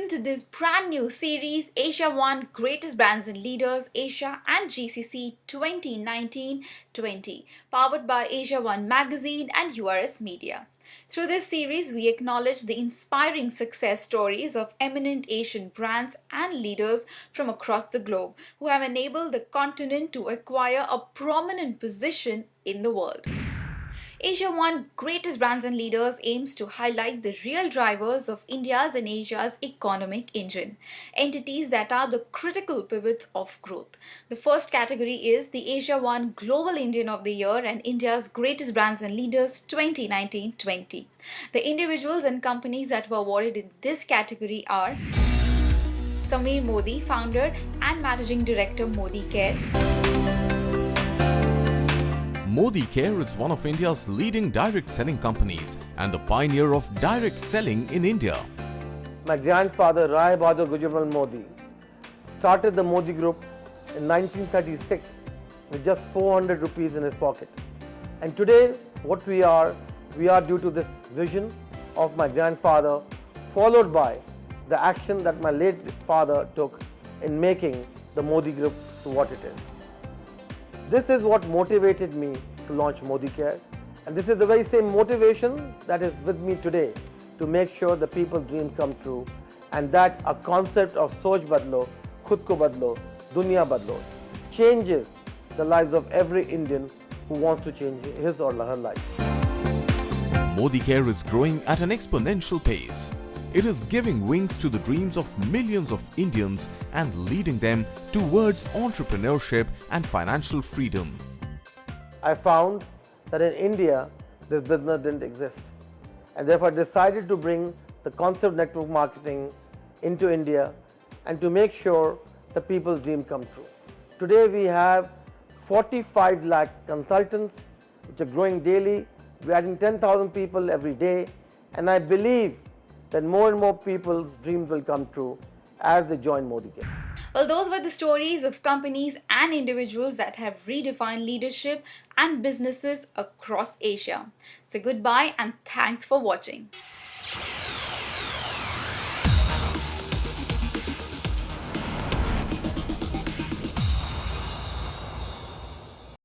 welcome to this brand new series, Asia One Greatest Brands and Leaders, Asia and GCC 2019-20, powered by Asia One Magazine and URS Media. Through this series, we acknowledge the inspiring success stories of eminent Asian brands and leaders from across the globe who have enabled the continent to acquire a prominent position in the world. Asia One Greatest Brands and Leaders aims to highlight the real drivers of India's and Asia's economic engine, entities that are the critical pivots of growth. The first category is the Asia One Global Indian of the Year and India's Greatest Brands and Leaders 2019-20. The individuals and companies that were awarded in this category are Samir Modi, founder and managing director, Modicare. Modicare is one of India's leading direct selling companies and the pioneer of direct selling in India. My grandfather Rai Bahadur Gujamal Modi started the Modi Group in 1936 with just 400 rupees in his pocket. And today what we are due to this vision of my grandfather, followed by the action that my late father took in making the Modi Group to what it is. This is what motivated me to launch Modicare, and this is the very same motivation that is with me today to make sure the people's dreams come true, and that a concept of Soch Badlo, Khud Ko Badlo, Dunya Badlo changes the lives of every Indian who wants to change his or her life. Modicare is growing at an exponential pace. It is giving wings to the dreams of millions of Indians and leading them towards entrepreneurship and financial freedom. I found that in India, this business didn't exist, and therefore I decided to bring the concept of network marketing into India and to make sure the people's dream come true. Today we have 45 lakh consultants which are growing daily. We're adding 10,000 people every day, and I believe that more and more people's dreams will come true as they join Modicare. Well, those were the stories of companies and individuals that have redefined leadership and businesses across Asia. So goodbye and thanks for watching.